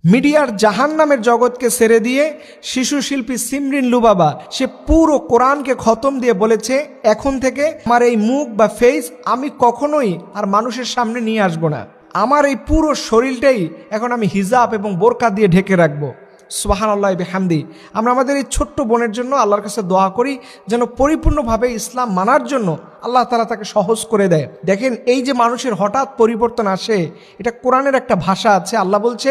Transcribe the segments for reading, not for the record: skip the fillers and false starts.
মিডিয়ার জাহান্নামের জগৎকে ছেড়ে দিয়ে শিশু শিল্পী সিমরিন লুবাবা সে পুরো কোরআনকে খতম দিয়ে বলেছে, এখন থেকে আমার এই মুখ বা ফেস আমি কখনোই আর মানুষের সামনে নিয়ে আসবো না। আমার এই পুরো শরীরটাই এখন আমি হিজাব এবং বোরকা দিয়ে ঢেকে রাখবো। সুবহানাল্লাহি বিহামদি। আমরা আমাদের এই ছোট্ট বোনের জন্য আল্লাহর কাছে দোয়া করি যেন পরিপূর্ণভাবে ইসলাম মানার জন্য আল্লাহ তাআলা তাকে সহজ করে দেয়। দেখেন, এই যে মানুষের হঠাৎ পরিবর্তন আসে, এটা কোরআনের একটা ভাষা আছে। আল্লাহ বলছে,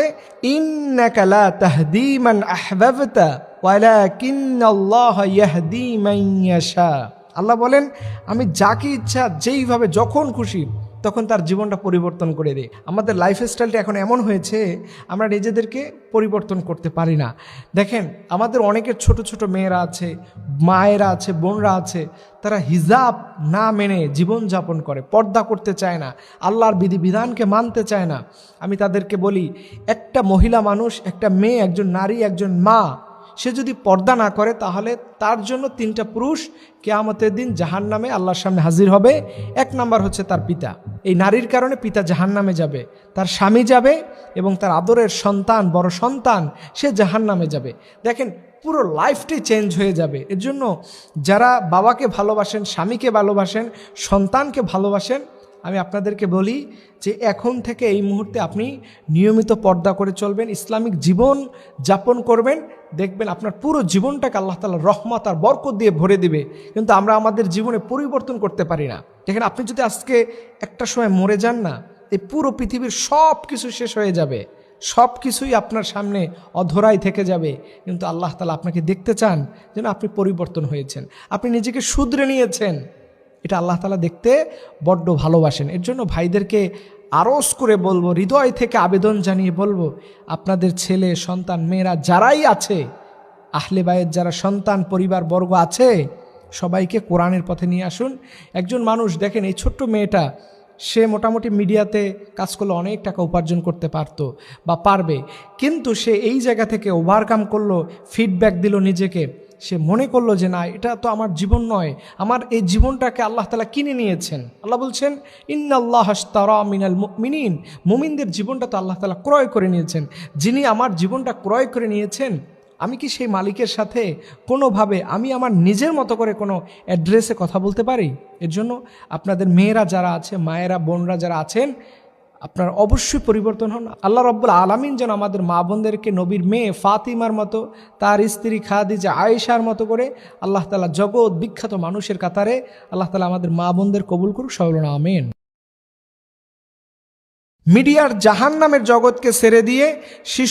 ইন্নাকা লা তাহদি মান আহবাবতা ওয়ালাকিন্নাল্লাহা ইয়াহদি মান ইয়াশা। আল্লাহ বলেন, আমি যাকে ইচ্ছা যেইভাবে যখন খুশি তখন তার জীবনটা পরিবর্তন করে দেয়। আমাদের লাইফস্টাইলটা এখন এমন হয়েছে, আমরা নিজেদেরকে পরিবর্তন করতে পারি না। দেখেন, আমাদের অনেকের ছোট ছোট মেয়েরা আছে, মায়েরা আছে, বোনরা আছে, তারা হিজাব না মেনে জীবনযাপন করে, পর্দা করতে চায় না, আল্লাহর বিধিবিধানকে মানতে চায় না। আমি তাদেরকে বলি, একটা মহিলা মানুষ, একটা মেয়ে, একজন নারী, একজন মা, সে যদি পর্দা না করে তাহলে তার জন্য 3টা পুরুষ কিয়ামতের দিন জাহান্নামে আল্লাহর সামনে হাজির হবে। 1 নাম্বার হচ্ছে তার পিতা। এই নারীর কারণে পিতা জাহান্নামে যাবে, তার স্বামী যাবে এবং তার আদরের সন্তান, বড় সন্তান, সে জাহান্নামে যাবে। দেখেন, পুরো লাইফটাই চেঞ্জ হয়ে যাবে। এর জন্য যারা বাবাকে ভালোবাসেন, স্বামীকে ভালোবাসেন, সন্তানকে ভালোবাসেন, আমি আপনাদেরকে বলি যে এখন থেকে এই মুহূর্তে আপনি নিয়মিত পর্দা করে চলবেন, ইসলামিক জীবন যাপন করবেন, দেখবেন আপনার পুরো জীবনটাকে আল্লাহ তাআলা রহমত আর বরকত দিয়ে ভরে দিবে। কিন্তু আমরা আমাদের জীবনে পরিবর্তন করতে পারি না। দেখেন, আপনি যদি আজকে একটা সময় মরে যান না, এই পুরো পৃথিবীর সব কিছু শেষ হয়ে যাবে, সব কিছুই আপনার সামনে অধরাই থেকে যাবে, কিন্তু আল্লাহ তাআলা আপনাকে দেখতে চান যেন আপনি পরিবর্তন হয়েছেন, আপনি নিজেকে শুধরে নিয়েছেন। এটা আল্লাহ তাআলা দেখতে বড্ড ভালোবাসেন। এর জন্য ভাইদেরকে আরজ করে বলবো, হৃদয় থেকে আবেদন জানিয়ে বলবো, আপনাদের ছেলে সন্তান মেয়েরা যারাই আছে, আহলে বায়েত যারা সন্তান পরিবার বর্গ আছে, সবাইকে কোরআনের পথে নিয়ে আসুন। একজন মানুষ দেখেন, এই ছোট্ট মেয়েটা, সে মোটামুটি মিডিয়াতে কাজ করলে অনেক টাকা উপার্জন করতে পারতো বা পারবে, কিন্তু সে এই জায়গা থেকে ওভারকাম করলো, ফিডব্যাক দিল নিজেকে। সে মনে করলো যে না, এটা তো আমার জীবন নয়, আমার এই জীবনটাকে আল্লাহ তাআলা কিনে নিয়েছেন। আল্লাহ বলছেন, ইন্নাল্লাহা আশতারা মিনাল মুমিনিন, মুমিনদের জীবনটা তো আল্লাহ তাআলা ক্রয় করে নিয়েছেন। যিনি আমার জীবনটা ক্রয় করে নিয়েছেন, আমি কি সেই মালিকের সাথে কোনোভাবে আমি আমার নিজের মতো করে কোনো অ্যাড্রেসে কথা বলতে পারি? এর জন্য আপনাদের মেয়েরা যারা আছে, মায়েরা বোনরা যারা আছেন, আপনারা অবশ্যই পরিবর্তন হন। আল্লাহ রাব্বুল আলামিন যেন আমাদের মা বোনদেরকে নবীর মেয়ে ফাতিমার মতো, তার স্ত্রী খাদিজা আয়েশার মতো করে আল্লাহ তাআলা জগৎ বিখ্যাত মানুষের কাতারে আল্লাহ তাআলা আমাদের মা বোনদের কবুল করুক। সবাই বলুন আমিন। মিডিয়ার জাহান্নামের জগৎকে ছেড়ে দিয়ে শিশু